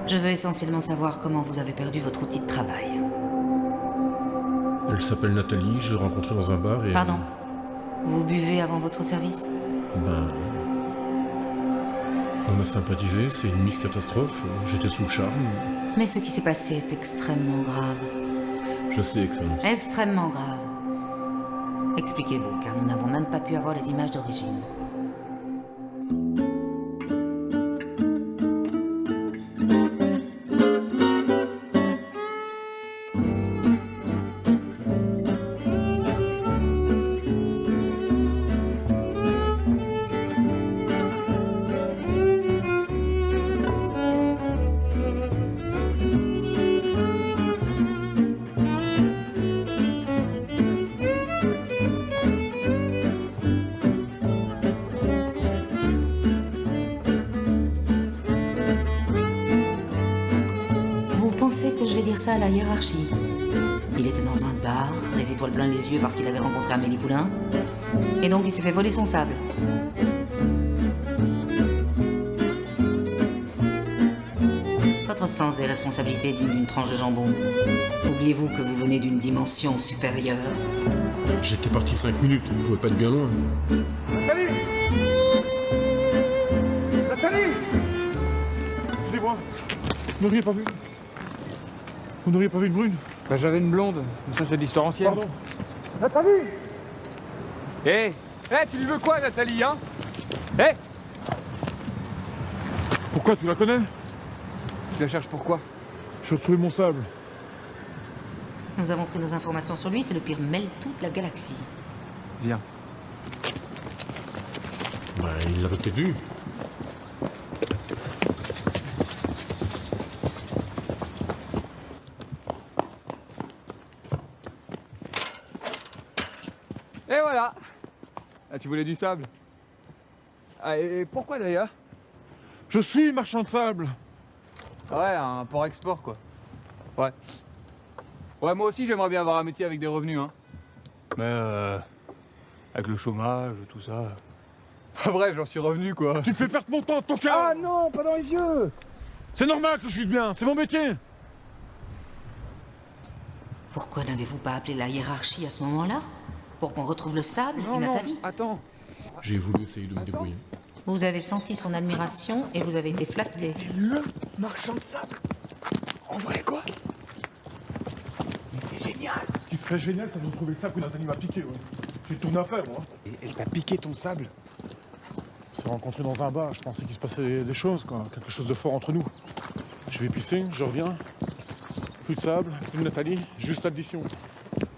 Je veux essentiellement savoir comment vous avez perdu votre outil de travail. Elle s'appelle Nathalie, je l'ai rencontrée dans un bar et... Pardon? Vous buvez avant votre service? Ben... On a sympathisé, c'est une Miss Catastrophe, j'étais sous le charme. Mais ce qui s'est passé est extrêmement grave. Je sais, Excellence. Extrêmement grave. Expliquez-vous, car nous n'avons même pas pu avoir les images d'origine. Vous pensez que je vais dire ça à la hiérarchie? Il était dans un bar, des étoiles plein les yeux parce qu'il avait rencontré Amélie Poulain, et donc il s'est fait voler son sable. Votre sens des responsabilités digne d'une tranche de jambon. Oubliez-vous que vous venez d'une dimension supérieure. J'étais parti 5 minutes, on ne pouvait pas être bien loin. Nathalie! Nathalie! Excusez-moi, vous n'auriez pas vu? Vous n'auriez pas vu une brune? Bah j'avais une blonde, mais ça c'est de l'histoire ancienne. Pardon. Nathalie! Hé tu lui veux quoi Nathalie, hein? Hé Pourquoi, tu la connais? Tu la cherches pourquoi? J'ai retrouvé mon sable. Nous avons pris nos informations sur lui, c'est le pire meltou de la galaxie. Viens. Ben, il l'avait peut-être vu. Et voilà. Ah, tu voulais du sable? Ah, et pourquoi d'ailleurs? Je suis marchand de sable. Ouais, un port-export quoi. Ouais. Ouais, moi aussi j'aimerais bien avoir un métier avec des revenus, hein. Mais avec le chômage, tout ça... Bref, j'en suis revenu quoi. Tu me fais perdre mon temps, ton cœur. Ah non, pas dans les yeux. C'est normal que je suis bien, c'est mon métier. Pourquoi n'avez-vous pas appelé la hiérarchie à ce moment-là? Pour qu'on retrouve le sable et Non, Nathalie? attends. J'ai voulu essayer de me débrouiller. Vous avez senti son admiration et vous avez été flatté. Le marchand de sable. En vrai quoi? Mais c'est génial. Ce qui serait génial, c'est de retrouver le sable que Nathalie m'a piqué, ouais. J'ai tourné à faire, moi. Et elle t'a piqué ton sable? On s'est rencontrés dans un bar, je pensais qu'il se passait des choses, quoi. Quelque chose de fort entre nous. Je vais pisser, je reviens. Plus de sable, plus de Nathalie, juste addition.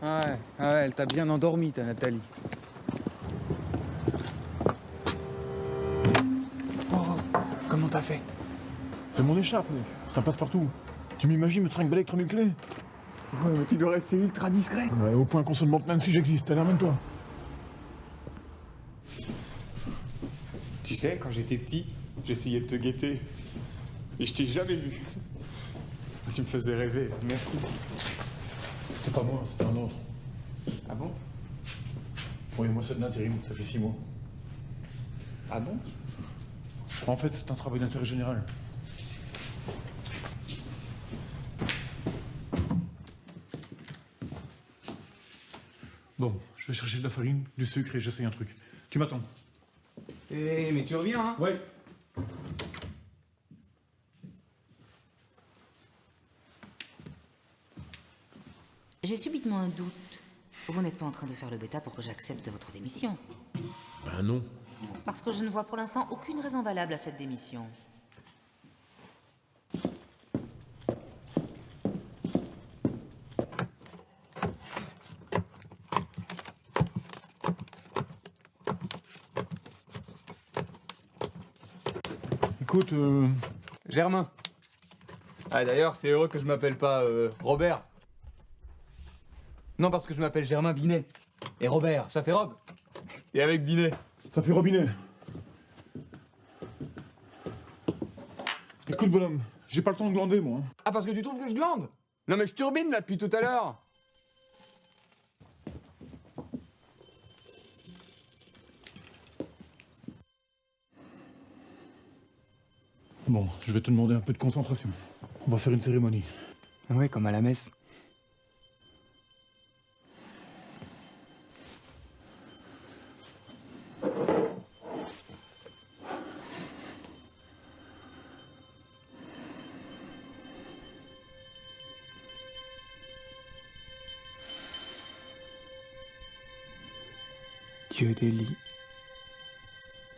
Ouais, elle t'a bien endormi ta Nathalie. Oh, comment t'as fait? C'est mon écharpe, mec. Ça passe partout. Tu m'imagines me trinquer électronucléaire? Ouais, mais tu dois rester ultra discret. Ouais, au point qu'on se demande même si j'existe. Allez, ramène-toi. Tu sais, quand j'étais petit, j'essayais de te guetter. Et je t'ai jamais vu. Tu me faisais rêver, merci. C'était pas moi, c'était un autre. Ah bon? Oui, moi c'est de l'intérim, ça fait 6 mois. Ah bon? En fait, c'est un travail d'intérêt général. Bon, je vais chercher de la farine, du sucre et j'essaye un truc. Tu m'attends? Eh, mais tu reviens, hein? Ouais. J'ai subitement un doute. Vous n'êtes pas en train de faire le bêta pour que j'accepte votre démission. Ben non. Parce que je ne vois pour l'instant aucune raison valable à cette démission. Écoute, Germain. Ah, d'ailleurs, c'est heureux que je m'appelle pas Robert. Non, parce que je m'appelle Germain Binet. Et Robert, ça fait Rob. Et avec Binet. ça fait robinet. Écoute, bonhomme, j'ai pas le temps de glander, moi. Hein. Ah, parce que tu trouves que je glande? Non, mais je turbine là depuis tout à l'heure. Bon, je vais te demander un peu de concentration. On va faire une cérémonie. Ouais, comme à la messe. Dieu des lits,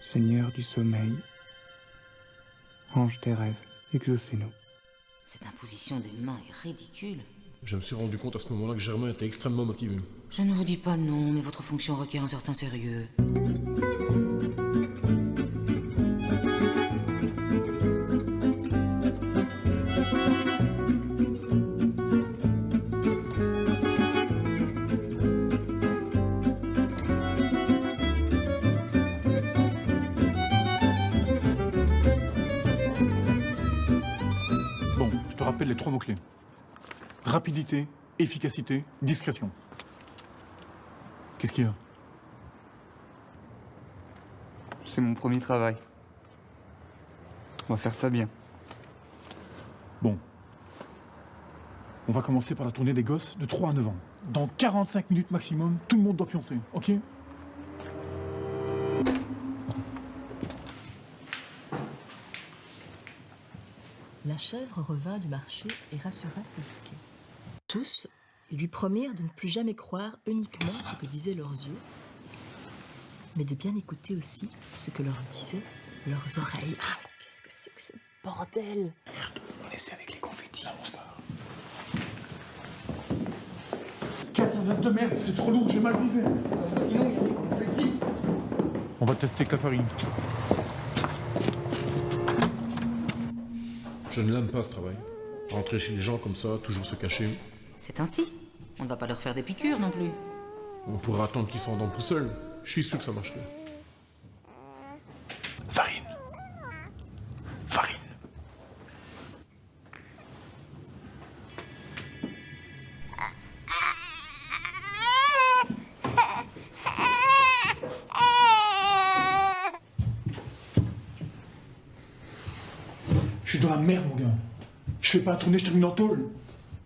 Seigneur du sommeil, ange des rêves, exaucez-nous. Cette imposition des mains est ridicule. Je me suis rendu compte à ce moment-là que Germain était extrêmement motivé. Je ne vous dis pas non, mais votre fonction requiert un certain sérieux. Bon, je te rappelle les 3 mots-clés. Rapidité, efficacité, discrétion. Qu'est-ce qu'il y a? C'est mon premier travail. On va faire ça bien. Bon. On va commencer par la tournée des gosses de 3 à 9 ans. Dans 45 minutes maximum, tout le monde doit pioncer, ok? La chèvre revint du marché et rassura ses bouquets. Tous lui promirent de ne plus jamais croire uniquement ce que disaient leurs yeux, mais de bien écouter aussi ce que leur disaient leurs oreilles. Ah, qu'est-ce que c'est que ce bordel? Merde, on essaie avec les confettis. On se barre. Cassonade de merde, c'est trop lourd, j'ai mal visé. Sinon, il y a des confettis. On va tester avec la farine. Je ne l'aime pas ce travail. Rentrer chez les gens comme ça, toujours se cacher. C'est ainsi. On ne va pas leur faire des piqûres non plus. On pourra attendre qu'ils s'endorment tout seuls. Je suis sûr que ça marcherait. Farine. Farine. Je suis dans la merde, mon gars. Je fais pas la tournée, je termine en tôle.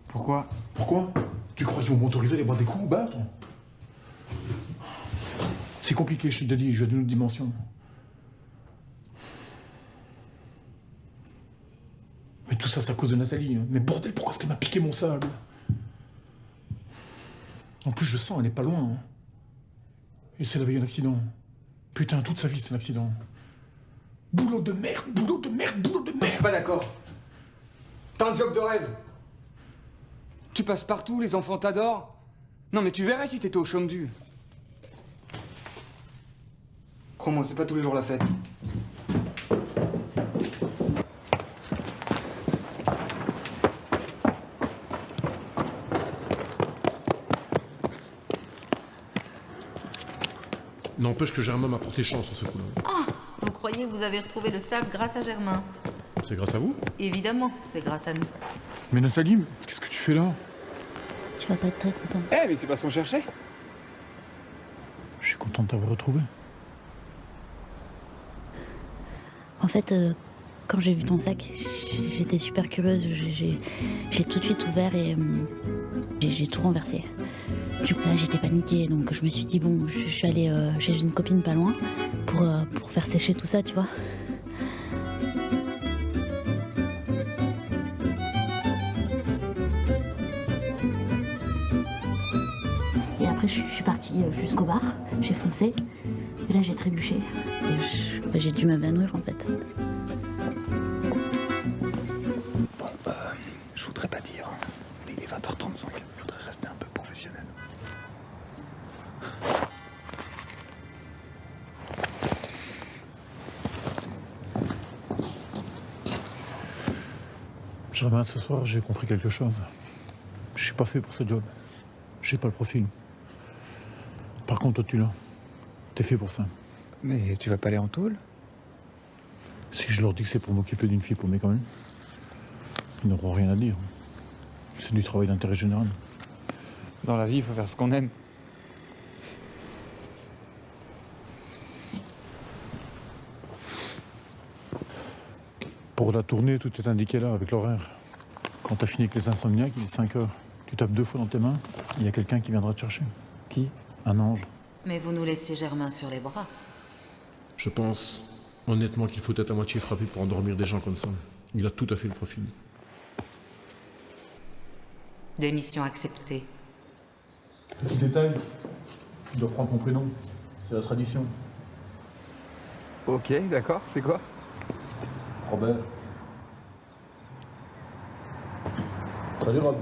Pourquoi? Pourquoi? Tu crois qu'ils vont m'autoriser à aller boire des coups? Bah, attends. C'est compliqué, je te dis, je vais d'une autre dimension. Mais tout ça, c'est à cause de Nathalie. Hein. Mais bordel, pourquoi est-ce qu'elle m'a piqué mon sable? En plus, je sens, elle est pas loin. Hein. Et c'est la veille d'un accident. Putain, toute sa vie, c'est un accident. Boulot de merde, boulot de merde, boulot de Je merde. suis pas d'accord. T'as un job de rêve. Tu passes partout, les enfants t'adorent. Non mais tu verrais si t'étais au chôme du. Crois-moi, c'est pas tous les jours la fête. N'empêche que Germain m'a porté chance sur ce coup-là. Vous croyez que vous avez retrouvé le sable grâce à Germain? C'est grâce à vous? Évidemment, c'est grâce à nous. Mais Nathalie, qu'est-ce que tu fais là? Tu vas pas être très content. Eh, mais c'est pas ce qu'on cherchait. Je suis content de t'avoir retrouvé. En fait, quand j'ai vu ton sac, j'étais super curieuse. J'ai tout de suite ouvert et j'ai tout renversé. Du coup, là, j'étais paniquée. Donc, je me suis dit, bon, je suis allée chez une copine pas loin pour faire sécher tout ça, tu vois. Et après, je suis partie jusqu'au bar. J'ai foncé. Et là, j'ai trébuché. Et j'ai dû m'évanouir, en fait. Bon, je voudrais pas dire. Mais il est 20h35. Je voudrais rester un peu professionnel. Germain, ce soir, j'ai compris quelque chose. Je suis pas fait pour ce job. J'ai pas le profil. Par contre, toi, tu l'as. T'es fait pour ça. Mais tu vas pas aller en tôle? Si je leur dis que c'est pour m'occuper d'une fille paumée quand même, ils n'auront rien à dire. C'est du travail d'intérêt général. Dans la vie, il faut faire ce qu'on aime. Pour Pour la tournée, tout est indiqué là, avec l'horaire. Quand t'as fini avec les insomniaques, il est 5 heures. Tu tapes 2 fois dans tes mains, il y a quelqu'un qui viendra te chercher. Qui? Un ange. Mais vous nous laissez Germain sur les bras. Je pense honnêtement qu'il faut être à moitié frappé pour endormir des gens comme ça. Il a tout à fait le profil. Démission acceptée. Petit détail, tu dois prendre ton prénom. C'est la tradition. Ok, d'accord, c'est quoi? Robert. Salut Rob.